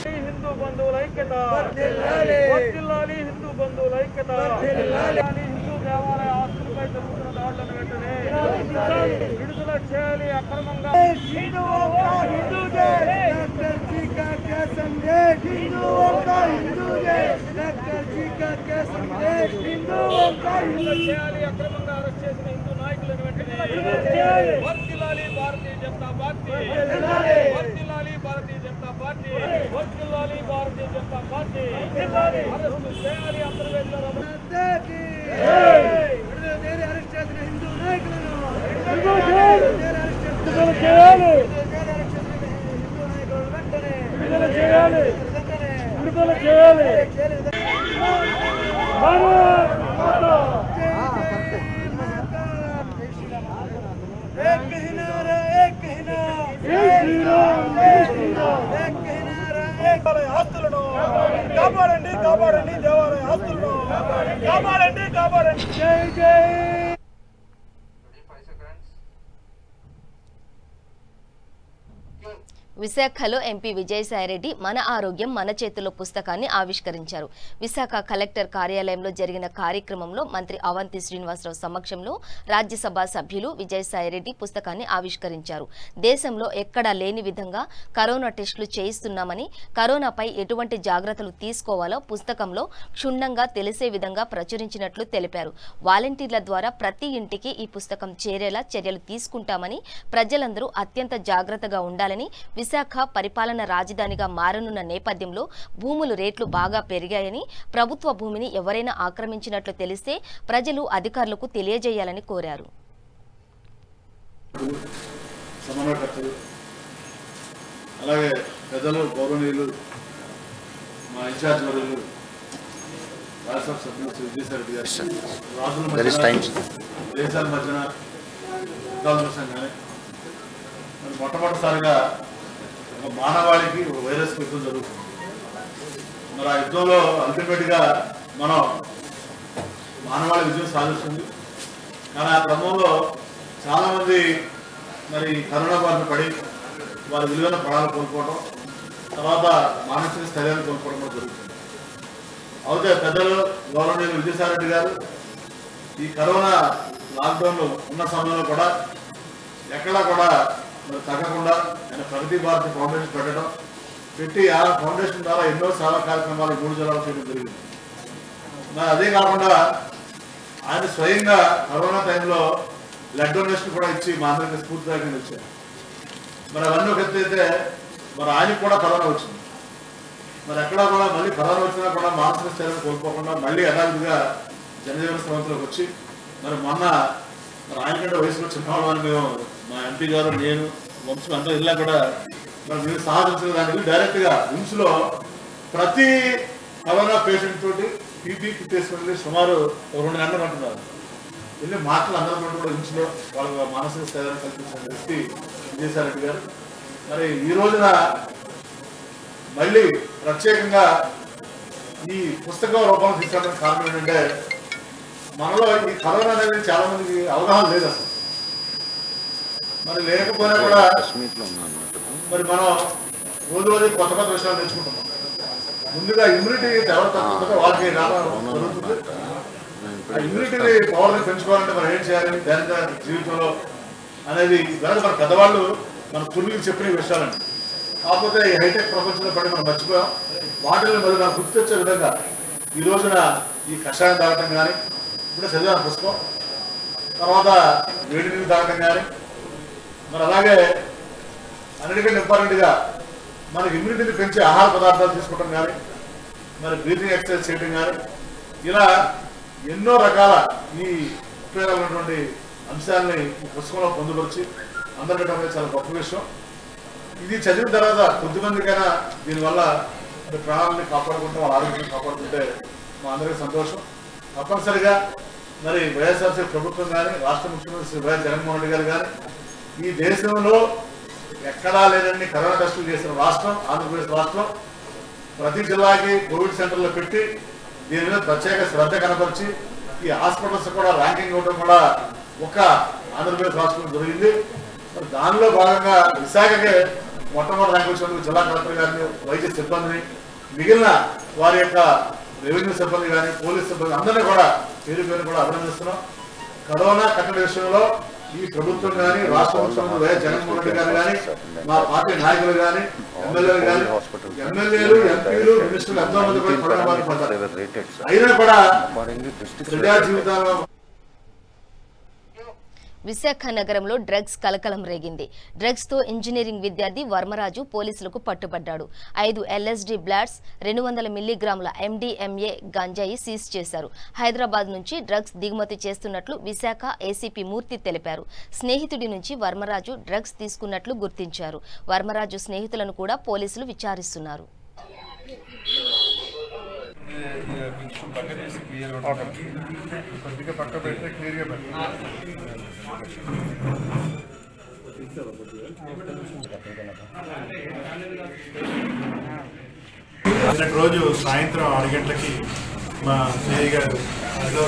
హిందూ బంధువుల ఐక్యత వర్ధిల్లాలి, హిందూ బంధువుల ఐక్యత హిందూ దేవాలయ ఆస్తులపై జరుగుతున్న దాడులను వెంటనే విడుదల చేయాలి. అక్రమంగా అక్రమంగా అరెస్ట్ చేసిన హిందూ నాయకులను వెంటనే వర్ధిల్లాలి భారతీయ జనతా పార్టీ, వర్ధిల్లాలి భారతీయ జనతా పార్టీ, వర్ధిల్లాలి భారతీయ జనతా పార్టీ. అరెస్టు చేయాలి అంతర్వేదిలో అరెస్ట్ చేసిన హిందూ నాయకులను విడుదల చేయాలి, విడుదల చేయాలి, విడుదల చేయాలి. ఆస్తులను కాపాడండి, కాపాడండి, దేవాలయ ఆస్తులను కాపాడండి, కాపాడండి. జై జై. విశాఖలో ఎంపీ విజయసాయిరెడ్డి మన ఆరోగ్యం మన చేతుల్లో పుస్తకాన్ని ఆవిష్కరించారు. విశాఖ కలెక్టర్ కార్యాలయంలో జరిగిన కార్యక్రమంలో మంత్రి అవంతి శ్రీనివాసరావు సమక్షంలో రాజ్యసభ సభ్యులు విజయసాయిరెడ్డి పుస్తకాన్ని ఆవిష్కరించారు. దేశంలో ఎక్కడా లేని విధంగా కరోనా టెస్టులు చేయిస్తున్నామని, కరోనాపై ఎటువంటి జాగ్రత్తలు తీసుకోవాలో పుస్తకంలో క్షుణ్ణంగా తెలిసే విధంగా ప్రచురించినట్లు తెలిపారు. వాలంటీర్ల ద్వారా ప్రతి ఇంటికి ఈ పుస్తకం చేరేలా చర్యలు తీసుకుంటామని, ప్రజలందరూ అత్యంత జాగ్రత్తగా ఉండాలని, విశాఖ పరిపాలన రాజధానిగా మారనున్న నేపథ్యంలో భూములు రేట్లు బాగా పెరిగాయని, ప్రభుత్వ భూమిని ఎవరైనా ఆక్రమించినట్లు తెలిస్తే ప్రజలు అధికారులకు తెలియజేయాలని కోరారు. అలాగే పెద్దలు గౌరవనీయులు మా ఇన్ఛార్జ్ వర్యులు రాజ్యసభ సభ్యులు శ్రీ విజయసాయిరెడ్డి గారు రాజుల దేశాల మధ్యన యుద్ధాల కానీ మరి మొట్టమొదటిసారిగా ఒక మానవాళికి ఒక వైరస్ యుద్ధం జరుగుతుంది. మరి ఆ యుద్ధంలో అల్టిమేట్గా మనం మానవాళి విజయం సాధిస్తుంది. కానీ ఆ క్రమంలో చాలామంది మరి కరోనా బారిన పడి వారి విలువైన ప్రాణాలు కోల్పోవడం, తర్వాత మానసిక స్థైర్యాన్ని కోల్పోవడం కూడా జరుగుతుంది. అయితే పెద్దలు గౌరవనీయులు విజయసాయిరెడ్డి గారు ఈ కరోనా లాక్డౌన్లో ఉన్న సమయంలో కూడా ఎక్కడా కూడా మరి తగ్గకుండా ఆయన ప్రగతి భారతి ఫౌండేషన్ పెట్టి ఆ ఫౌండేషన్ ద్వారా ఎన్నో సేవా కార్యక్రమాలు 3 జిల్లాలు చేయడం జరిగింది. మరి అదే కాకుండా ఆయన స్వయంగా కరోనా టైంలో బ్లడ్ డొనేషన్ కూడా ఇచ్చి మా అందరికీ స్ఫూర్తిదాయకంగా ఇచ్చారు. మరి అవన్నీ ఒక ఎత్తు అయితే మరి ఆయనకు కూడా కరోనా వచ్చింది. మరి ఎక్కడా కూడా మళ్ళీ కరోనా వచ్చినా కూడా మానసిక స్థైర్యం కోల్పోకుండా మళ్ళీ యథావిధిగా జనజీవన స్రవంతిలోకి వచ్చి మరి మొన్న మరి ఆయనకంటే వయసులో చిన్నవాళ్ళు అని మేము మా ఎంపీ గారు నేను వంశం అంతా ఇలా కూడా మరి మీరు సాధించిన దానికి డైరెక్ట్గా విమ్స్లో ప్రతి కరోనా పేషెంట్ తోటి పీపీ కిట్ వేసుకుని సుమారు 2 గంటలు అంటున్నారు. వెళ్ళి మాటలు అందరూ కూడా విమ్స్లో వాళ్ళ మానసిక స్థైర్యాన్ని కల్పించిన వ్యక్తి విజయసాయిరెడ్డి గారు. మరి ఈ రోజున మళ్ళీ ప్రత్యేకంగా ఈ పుస్తకం రూపంలో తీసుకోవడానికి కారణం ఏంటంటే మనలో ఈ కరోనా అనేది చాలా మందికి అవగాహన లేదు అసలు. మరి లేకపోయినా కూడా మరి మనం రోజు కొత్త విషయాలు నేర్చుకుంటున్నాం. ముందుగా ఇమ్యూనిటీ ఎవరు తక్కువ వాళ్ళకి రావడం జరుగుతుంది. ఇమ్యూనిటీ పవర్ని పెంచుకోవాలంటే మనం ఏం చేయాలి దైనందిన జీవితంలో అనేది దాని మన పెద్దవాళ్ళు మన పూర్వీకులు చెప్పిన విషయాలండి. కాకపోతే ఈ హైటెక్ ప్రపంచంలో పడి మనం మర్చిపోయాం. వాటిని మరి మనం గుర్తు తెచ్చే విధంగా ఈ రోజున ఈ కషాయం తాగటం కానీ, ఇప్పుడు చదివాను పుస్తకం, తర్వాత వేడి నీళ్ళు తాగటం కానీ, మరి అలాగే అన్నిటికంటే ఇంపార్టెంట్గా మనకి ఇమ్యూనిటీని పెంచే ఆహార పదార్థాలు తీసుకోవటం కానీ, మరి బ్రీతింగ్ ఎక్సర్సైజ్ చేయడం కానీ, ఇలా ఎన్నో రకాల ఈ ఉపయోగమైనటువంటి అంశాలని ఈ పుస్తకంలో పొందుపరిచి అందరికీ చాలా గొప్ప విషయం. ఇది చదివిన తర్వాత కొద్దిమందికైనా దీనివల్ల ప్రాణాలని కాపాడుకుంటే వాళ్ళ ఆరోగ్యాన్ని కాపాడుకుంటే మా అందరికీ సంతోషం. తప్పనిసరిగా మరి వైఎస్ఆర్సీ ప్రభుత్వం కానీ, రాష్ట్ర ముఖ్యమంత్రి శ్రీ వైఎస్ జగన్మోహన్ రెడ్డి గారు కానీ, ఈ దేశంలో ఎక్కడా లేదని కరోనా టెస్టులు చేసిన రాష్ట్రం ఆంధ్రప్రదేశ్ రాష్ట్రం. ప్రతి జిల్లాకి కోవిడ్ సెంటర్లో పెట్టి దీని మీద ప్రత్యేక శ్రద్ధ కనపరిచి ఈ హాస్పిటల్స్ కూడా ర్యాంకింగ్ ఇవ్వడం కూడా ఒక ఆంధ్రప్రదేశ్ రాష్ట్రంలో జరిగింది. మరి దానిలో భాగంగా విశాఖకే మొట్టమొదటి ర్యాంక్ వచ్చినందుకు జిల్లా కలెక్టర్ గారిని, వైద్య సిబ్బందిని, మిగిలిన వారి యొక్క రెవెన్యూ సిబ్బంది కానీ, పోలీస్ సిబ్బంది అందరినీ కూడా పేరు కూడా అభినందిస్తున్నాం. కరోనా కట్టడి విషయంలో ఈ ప్రభుత్వం కానీ, రాష్ట్ర ముఖ్యమంత్రి వైఎస్ జగన్మోహన్ రెడ్డి గారు కానీ, మా పార్టీ నాయకులు కానీ, ఎమ్మెల్యేలు కానీ, ఎమ్మెల్యేలు, ఎంపీలు, మినిస్టర్లు ఎంతో మంది కూడా కరోనా బారిన పడ్డారు. అయినా కూడా ప్రజా జీవితాల్లో విశాఖ నగరంలో డ్రగ్స్ కలకలం రేగింది. డ్రగ్స్ తో ఇంజనీరింగ్ విద్యార్థి వర్మరాజు పోలీసులకు పట్టుబడ్డాడు. 5 LSD బ్లాట్స్, 200 మిల్లీగ్రాముల MDMA గంజాయి సీజ్ చేశారు. హైదరాబాద్ నుంచి డ్రగ్స్ దిగుమతి చేస్తున్నట్లు విశాఖ ఏసీపీ మూర్తి తెలిపారు. స్నేహితుడి నుంచి వర్మరాజు డ్రగ్స్ తీసుకున్నట్లు గుర్తించారు. వర్మరాజు స్నేహితులను కూడా పోలీసులు విచారిస్తున్నారు. రోజు సాయంత్రం 6 గంటలకి మా సిఐ గారు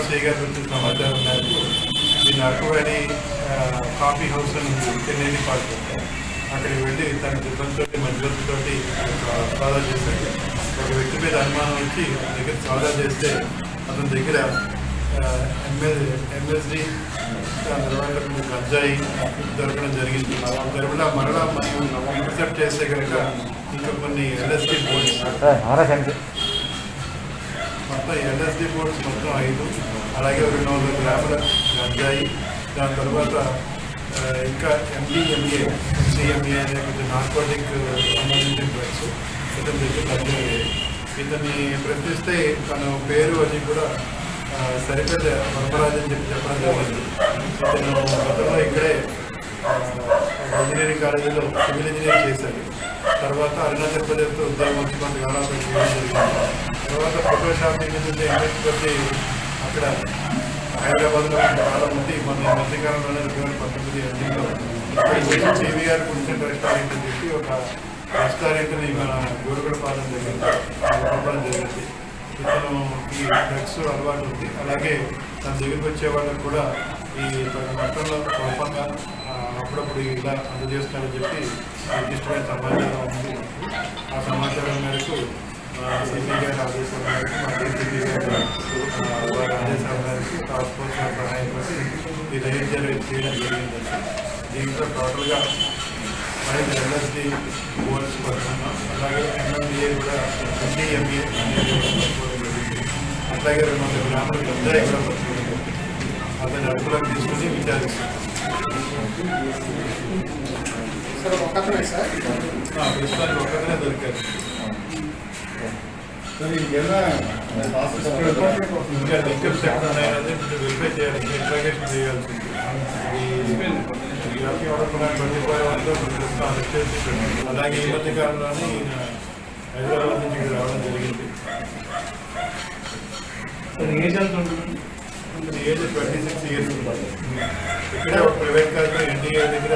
సిఐ గారి గురించి సమాచారం మేరకు దీన్ని అరకువాడి కాఫీ హౌస్ అని చెన్నైని పార్క్ అక్కడికి వెళ్ళి తన సిబ్బందితో మధ్యవర్తితో సోదా చేశారు. ఒక వ్యక్తి మీద అనుమానం వచ్చి దగ్గర సోదా చేస్తే అతని దగ్గర MSD తర్వాత గంజాయి దొరకడం జరిగింది. దొరకడా మరలా మనం ఇంటర్సెప్ట్ చేస్తే కనుక ఇంకా కొన్ని LSD బోర్డ్స్ మొత్తం LSD బోర్డ్స్ మొత్తం 5, అలాగే 200 గ్రాముల గంజాయి, దాని తర్వాత ఇంకా MDMA అనే కొంచెం నార్కోటిక్ సంబంధించిన డ్రగ్స్ ఇతని దగ్గర లభ్యమయ్యాయి. ఇతన్ని ప్రశ్నిస్తే తన పేరు అది కూడా సరిపెద్ద వర్మరాజు అని చెప్పడం జరిగింది. ఇతను గతంలో ఇక్కడే ఇంజనీరింగ్ కాలేజీలో సివిల్ ఇంజనీర్ చేశారు. తర్వాత అరుణాచల్ ప్రదేశ్తో ఉద్యోగం వచ్చి కొంతకాలం అక్కడ చేయడం జరిగింది. తర్వాత ఫోటో షాపింగ్ నుంచి ఇంట్రెస్ట్ కొట్టి అక్కడ హైదరాబాద్లో చాలా ఉంది. మన మధ్యకాలంలోనే 2019 CVR ఫుడ్ సెంటర్ రెస్టారెంట్ అని చెప్పి ఒక రెస్టారెంట్ని మన గోరుగడపాలెం చెప్పడం జరిగింది. ఇతను ఈ డ్రగ్స్ అలవాటు ఉంది. అలాగే తన దగ్గరికి వచ్చే వాళ్ళకి కూడా ఈ మొత్తంలో స్వల్పంగా అప్పుడప్పుడు ఇలా అందజేస్తారని చెప్పి నిర్దిష్టమైన సమాచారం ఉంది. ఆ సమాచారం మేరకు సిపి గారి ఆదేశాల మేరకు మా డీసీపీ గారి వారి ఆదేశాల మేరకు టాస్క్ ఫోర్స్ సహాయంతో ఈ రైడ్ చేయడం జరిగిందండి. దీంట్లో టోటల్గా 5 LSD బోర్డ్స్ పడుతున్నాం. అలాగే MDMA కూడా MDMA అట్లాగే 200 గ్రాముల గంజాయి కూడా పడుతుంది. అతని అడుగులకు తీసుకుని విచారిస్తున్నాం. ప్రస్తుతానికి ఒక్కనే దొరికారు. ఇంకా లింకప్ సెక్టర్ అనేది వెరిఫై చేయాలి, ఇంట్రాగేషన్ చేయాల్సింది. అలాగే ఈ మధ్య కాలంలోనే హైదరాబాద్ నుంచి ఇక్కడ రావడం జరిగింది. ఏజ్ ఎంత ఉంటుంది? ఏజ్ 26 ఇయర్స్ ఉంటుంది. ఇక్కడే ఒక ప్రైవేట్ కాలేజీలో NDA దగ్గర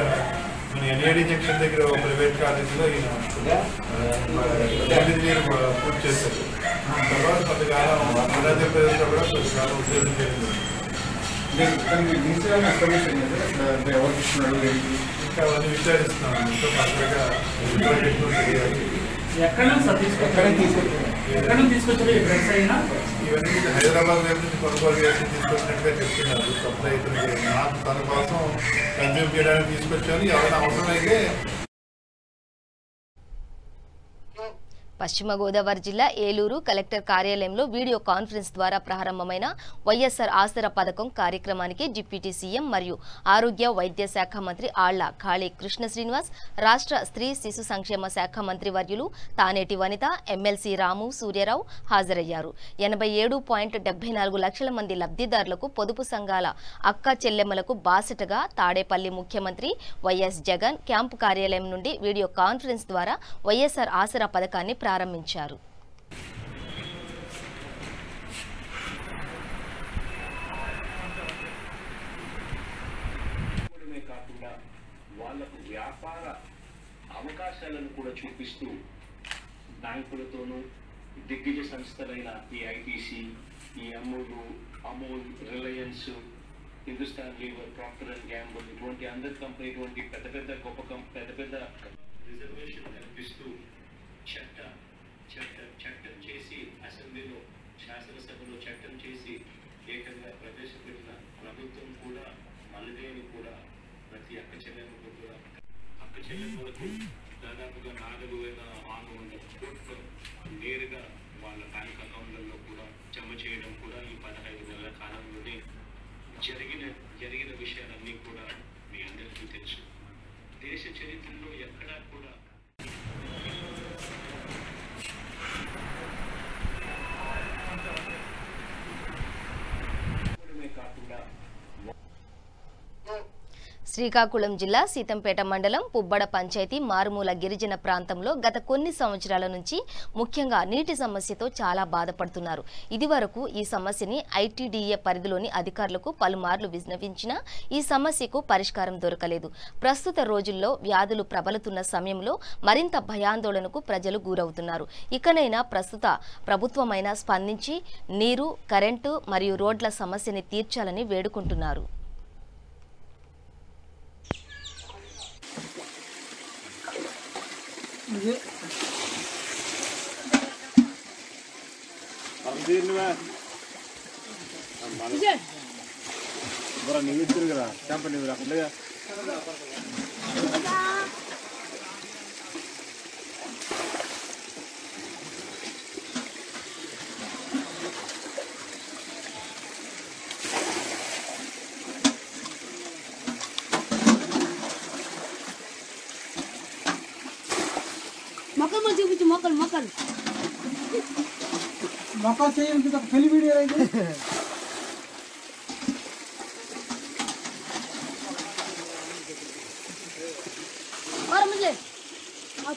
మన NAD జంక్షన్ దగ్గర ఒక ప్రైవేట్ కాలేజీలో ఈయన ఇంజనీర్ పూర్తి చేశారు. తర్వాత కొంతకాలం అరుణాచల్ ప్రదేశ్లో కూడా కొంతకాలం ఉద్యోగం చేయాలి. ఇంకా అవన్నీ విచారిస్తున్నాను. ఇంకా ఫర్దర్గా ఎక్కడ నుంచి తీసుకొచ్చారు? ఇవన్నీ హైదరాబాద్ వైపు నుంచి కొనుగోలు చేసి తీసుకొచ్చినట్టుగా చెప్తున్నారు. సప్లై అయితే నాకు తన కోసం కన్జ్యూమ్ చేయడానికి తీసుకొచ్చాను. ఎవరైనా అవసరమైతే. పశ్చిమ గోదావరి జిల్లా ఏలూరు కలెక్టర్ కార్యాలయంలో వీడియో కాన్ఫరెన్స్ ద్వారా ప్రారంభమైన వైఎస్ఆర్ ఆసరా పథకం కార్యక్రమానికి డిప్యూటీ సీఎం మరియు ఆరోగ్య వైద్య శాఖ మంత్రి ఆళ్ల కాళీ కృష్ణ శ్రీనివాస్, రాష్ట్ర స్త్రీ శిశు సంక్షేమ శాఖ మంత్రి వర్యులు తానేటి వనిత, ఎమ్మెల్సీ రాము సూర్యారావు హాజరయ్యారు. 87.74 లక్షల మంది లబ్ధిదారులకు పొదుపు సంఘాల అక్క చెల్లెమ్మలకు బాసటగా తాడేపల్లి ముఖ్యమంత్రి వైఎస్ జగన్ క్యాంపు కార్యాలయం నుండి వీడియో కాన్ఫరెన్స్ ద్వారా వైఎస్ఆర్ ఆసరా పథకాన్ని ప్రారంభించారు. కాకుండా వాళ్లకు వ్యాపార అవకాశాలను కూడా చూపిస్తూ బ్యాంకులతోనూ దిగ్గజ సంస్థలైన ఈ ఐటీసీ, ఈ Amul, Reliance, Hindustan Lever, Procter and Gamble ఇటువంటి అందరి కంపెనీ ఇటువంటి పెద్ద పెద్ద రిజర్వేషన్ కల్పిస్తూ చట్టం చేసి అసెంబ్లీలో శాసనసభలో చట్టం చేసి ఏకంగా ప్రవేశపెట్టిన ప్రభుత్వం కూడా మళ్ళదేని కూడా ప్రతి అక్క చెల్లెమ్మలకు దాదాపుగా 4,600 కోట్లు నేరుగా వాళ్ళ బ్యాంక్ అకౌంట్లలో కూడా జమ చేయడం కూడా ఈ 15 నెలల కాలంలోనే జరిగిన విషయాలన్నీ కూడా మీ అందరికీ తెలుసు. దేశ చరిత్రలో ఎక్కడా కూడా శ్రీకాకుళం జిల్లా సీతంపేట మండలం పుబ్బడ పంచాయతీ మారుమూల గిరిజన ప్రాంతంలో గత కొన్ని సంవత్సరాల నుంచి ముఖ్యంగా నీటి సమస్యతో చాలా బాధపడుతున్నారు. ఇదివరకు ఈ సమస్యని ఐటీడీఏ పరిధిలోని అధికారులకు పలుమార్లు విన్నవించినా ఈ సమస్యకు పరిష్కారం దొరకలేదు. ప్రస్తుత రోజుల్లో వ్యాధులు ప్రబలుతున్న సమయంలో మరింత భయాందోళనకు ప్రజలు గురవుతున్నారు. ఇకనైనా ప్రస్తుత ప్రభుత్వమైనా స్పందించి నీరు, కరెంటు మరియు రోడ్ల సమస్యని తీర్చాలని వేడుకుంటున్నారు. మొక్కలు చూపించు, మొక్కలు చేయండి. పెళ్లి వీడియో అయితే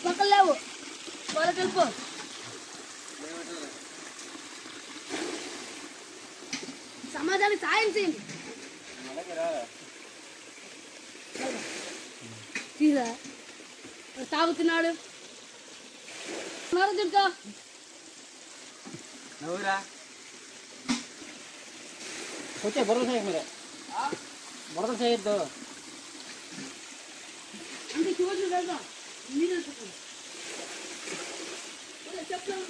పక్కలు లేవు, తెలుపు సమాజానికి సాయం చేయండి. తాగుతున్నాడు వచ్చే బురద చేయొద్దు. అంటే చూసి మీరు చెప్తాను.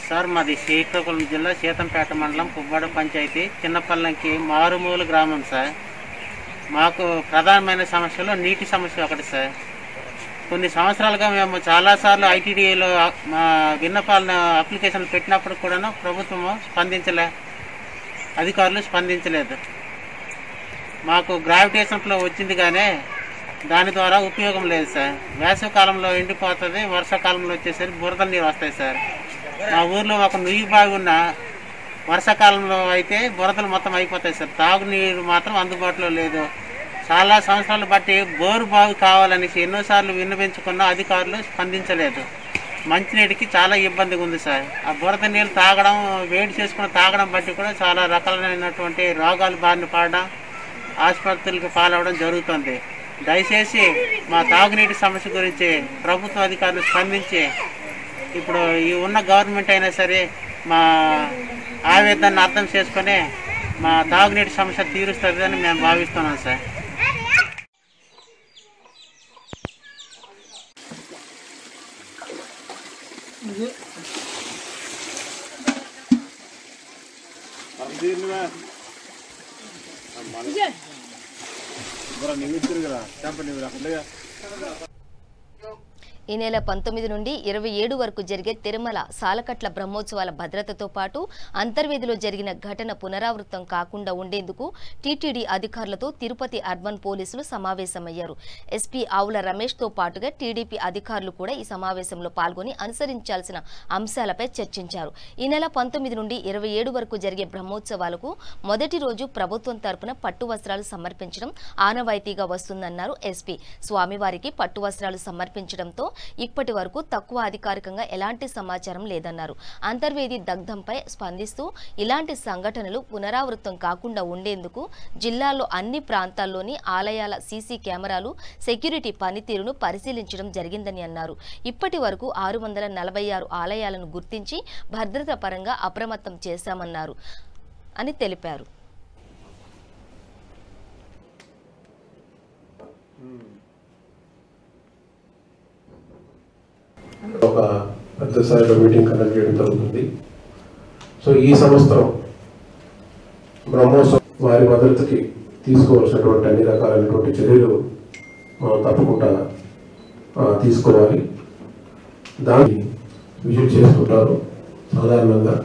సార్ మాది శ్రీకాకుళం జిల్లా సీతంపేట మండలం పుబ్బడ పంచాయతీ చిన్నపల్లంకి మారుమూల గ్రామం సార్. మాకు ప్రధానమైన సమస్యలో నీటి సమస్య ఒకటి సార్. కొన్ని సంవత్సరాలుగా మేము చాలాసార్లు ఐటీడీఏలో మా విన్నపాలను అప్లికేషన్లు పెట్టినప్పుడు కూడా ప్రభుత్వము అధికారులు స్పందించలేదు. మాకు గ్రావిటేషన్ ఫ్లో వచ్చింది కానీ దాని ద్వారా ఉపయోగం లేదు సార్. వేసవి కాలంలో ఎండిపోతుంది, వర్షాకాలంలో వచ్చేసరికి బురద నీరు వస్తాయి సార్. మా ఊర్లో ఒక నుయ్యి బావి ఉన్న వర్షాకాలంలో అయితే బురదలు మొత్తం అయిపోతాయి సార్. తాగునీరు మాత్రం అందుబాటులో లేదు. చాలా సంవత్సరాలు బట్టి బోరు బావి కావాలనేసి ఎన్నోసార్లు విన్నవించుకున్న అధికారులు స్పందించలేదు. మంచినీటికి చాలా ఇబ్బందిగా ఉంది సార్. ఆ బురద నీళ్ళు తాగడం, వేడి చేసుకుని తాగడం బట్టి కూడా చాలా రకాలైనటువంటి రోగాలు బారిన పడడం, ఆసుపత్రులకు పాలవడం జరుగుతుంది. దయచేసి మా తాగునీటి సమస్య గురించి ప్రభుత్వ అధికారులు స్పందించి ఇప్పుడు ఈ ఉన్న గవర్నమెంట్ అయినా సరే మా ఆవేదనను అర్థం చేసుకొని మా తాగునీటి సమస్య తీరుస్తుందని మేము భావిస్తున్నాం సార్. ఈ నెల 19 నుండి 27 వరకు జరిగే తిరుమల సాలకట్ల బ్రహ్మోత్సవాల భద్రతతో పాటు అంతర్వేదిలో జరిగిన ఘటన పునరావృతం కాకుండా ఉండేందుకు టీటీడీ అధికారులతో తిరుపతి అర్బన్ పోలీసులు సమావేశమయ్యారు. ఎస్పీ ఆవుల రమేష్తో పాటుగా టీడీపీ అధికారులు కూడా ఈ సమావేశంలో పాల్గొని అనుసరించాల్సిన అంశాలపై చర్చించారు. ఈ నెల 19 నుండి 27 వరకు జరిగే బ్రహ్మోత్సవాలకు మొదటి రోజు ప్రభుత్వం తరపున పట్టు వస్త్రాలు సమర్పించడం ఆనవాయితీగా వస్తుందన్నారు ఎస్పీ. స్వామివారికి పట్టు వస్త్రాలు సమర్పించడంతో ఇప్పటి వరకు తక్కువ అధికారికంగా ఎలాంటి సమాచారం లేదన్నారు. అంతర్వేది దగ్ధంపై స్పందిస్తూ ఇలాంటి సంఘటనలు పునరావృతం కాకుండా ఉండేందుకు జిల్లాలో అన్ని ప్రాంతాల్లోని ఆలయాల సీసీ కెమెరాలు సెక్యూరిటీ పనితీరును పరిశీలించడం జరిగిందని అన్నారు. ఇప్పటి వరకు 646 ఆలయాలను గుర్తించి భద్రత పరంగా అప్రమత్తం చేశామన్నారు అని తెలిపారు. ఒక పెద్ద స్థాయిలో మీటింగ్ కండక్ట్ చేయడం జరుగుతుంది. సో ఈ సంవత్సరం బ్రహ్మోత్సవం వారి భద్రతకి తీసుకోవాల్సినటువంటి అన్ని రకాలైనటువంటి చర్యలు మనం తప్పకుండా తీసుకోవాలి. దాన్ని విజిట్ చేస్తుంటారు సాధారణంగా.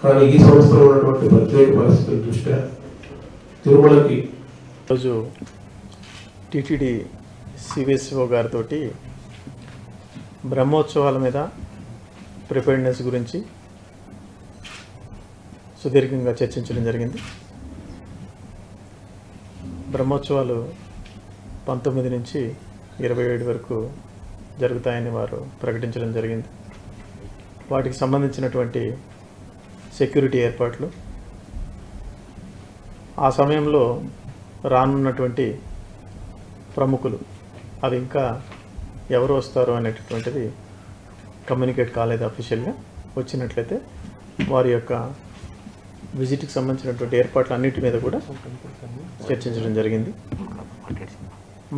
కానీ ఈ సంవత్సరం ఉన్నటువంటి ప్రత్యేక పరిస్థితుల దృష్ట్యా తిరుమలకి రోజు టీటీడీ సివిఎస్ఓ గారితో బ్రహ్మోత్సవాల మీద ప్రిపేర్నెస్ గురించి సుదీర్ఘంగా చర్చించడం జరిగింది. బ్రహ్మోత్సవాలు 19 నుంచి 27 వరకు జరుగుతాయని వారు ప్రకటించడం జరిగింది. వాటికి సంబంధించినటువంటి సెక్యూరిటీ ఏర్పాట్లు, ఆ సమయంలో రానున్నటువంటి ప్రముఖులు అది ఇంకా ఎవరు వస్తారో అనేటటువంటిది కమ్యూనికేట్ కాలేదు అఫీషియల్గా. వచ్చినట్లయితే వారి యొక్క విజిట్కి సంబంధించినటువంటి ఏర్పాట్లు అన్నిటి మీద కూడా చర్చించడం జరిగింది.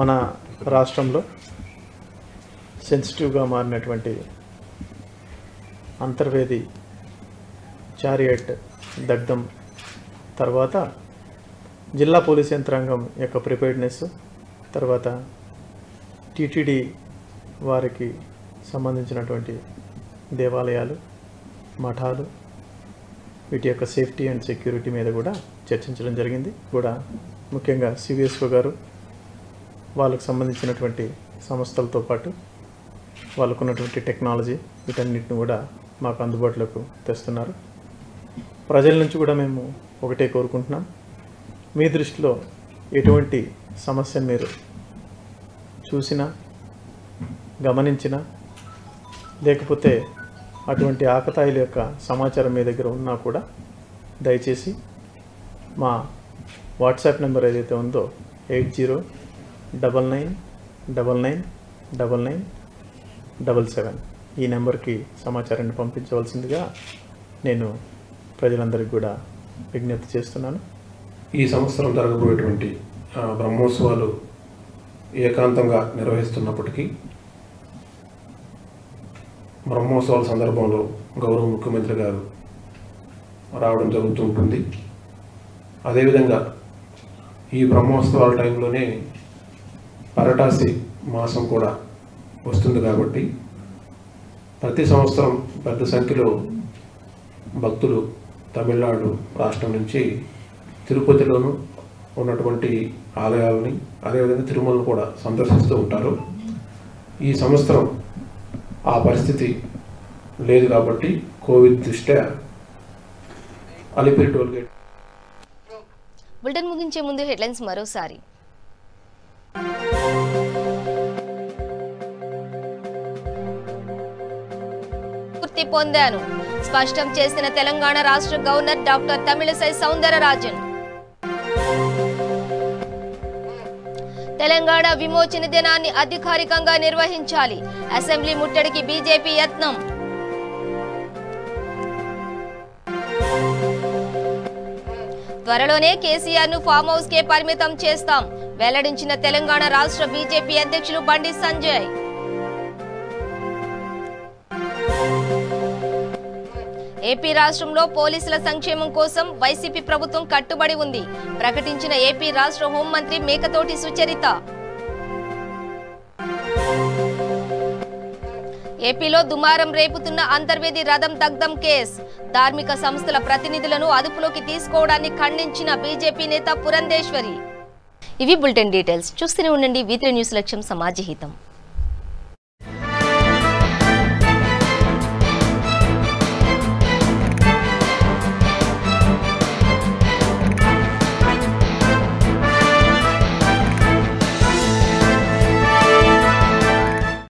మన రాష్ట్రంలో సెన్సిటివ్గా మారినటువంటి అంతర్వేది చారియట్ దగ్ధం తర్వాత జిల్లా పోలీస్ యంత్రాంగం యొక్క ప్రిపేర్డ్నెస్, తర్వాత టీటీడీ వారికి సంబంధించినటువంటి దేవాలయాలు, మఠాలు, వీటి యొక్క సేఫ్టీ అండ్ సెక్యూరిటీ మీద కూడా చర్చించడం జరిగింది. కూడా ముఖ్యంగా సివిఎస్ఓ గారు వాళ్ళకు సంబంధించినటువంటి సంస్థలతో పాటు వాళ్ళకున్నటువంటి టెక్నాలజీ వీటన్నిటిని కూడా మాకు అందుబాటులోకి తెస్తున్నారు. ప్రజల నుంచి కూడా మేము ఒకటే కోరుకుంటున్నాం, మీ దృష్టిలో ఎటువంటి సమస్యను మీరు చూసినా, గమనించినా, లేకపోతే అటువంటి ఆకతాయిల యొక్క సమాచారం మీ దగ్గర ఉన్నా కూడా దయచేసి మా వాట్సాప్ నెంబర్ ఏదైతే ఉందో 8099999977 ఈ నెంబర్కి సమాచారాన్ని పంపించవలసిందిగా నేను ప్రజలందరికీ కూడా విజ్ఞప్తి చేస్తున్నాను. ఈ సంవత్సరం జరగబోయేటువంటి బ్రహ్మోత్సవాలు ఏకాంతంగా నిర్వహిస్తున్నప్పటికీ బ్రహ్మోత్సవాల సందర్భంలో గౌరవ ముఖ్యమంత్రి గారు రావడం జరుగుతూ ఉంటుంది. అదేవిధంగా ఈ బ్రహ్మోత్సవాల టైంలోనే పరటాసి మాసం కూడా వస్తుంది కాబట్టి ప్రతి సంవత్సరం పెద్ద సంఖ్యలో భక్తులు తమిళనాడు రాష్ట్రం నుంచి తిరుపతిలోను ఉన్నటువంటి ఆలయాలని, అదేవిధంగా తిరుమలను కూడా సందర్శిస్తూ ఉంటారు. ఈ సంవత్సరం ఆ పరిస్థితి లేదు కాబట్టి కోవిడ్ దృష్ట్యా అలిపిరి టోల్గేట్. బులెటిన్ ముగించే ముందు హెడ్లైన్స్ మరోసారి. పూర్తి పొందాను స్పష్టం చేసిన తెలంగాణ రాష్ట్ర గవర్నర్ డాక్టర్ తమిళిసై సౌందరరాజన్. తెలంగాణ విమోచన దినాన్ని అధికారికంగా నిర్వహించాలి, అసెంబ్లీ ముట్టడికి బీజేపీ యత్నం. త్వరలోనే కేసీఆర్ ను ఫామ్ హౌస్ కే పరిమితం చేస్తాం వెల్లడించిన తెలంగాణ రాష్ట్ర బీజేపీ అధ్యక్షులు బండి సంజయ్. ఏపీ రాష్ట్రంలో పోలీసుల సంక్షేమం కోసం వైసీపీ ప్రభుత్వం కట్టుబడి ఉంది ప్రకటించిన ఏపీ రాష్ట్ర హోంమంత్రి మేకతోటి సుచరిత. ఏపీలో దుమారం రేపుతున్న అంతర్వేది రథం దగ్ధం కేసు ధార్మిక సంస్థల ప్రతినిధులను అదుపులోకి తీసుకోవడాన్ని ఖండించిన బీజేపీ నేత పురంధేశ్వరి. ఇవి బులెటిన్ డీటెయిల్స్. చూస్తూనే ఉండండి V3 న్యూస్ లక్ష్యం సమాజ హితం.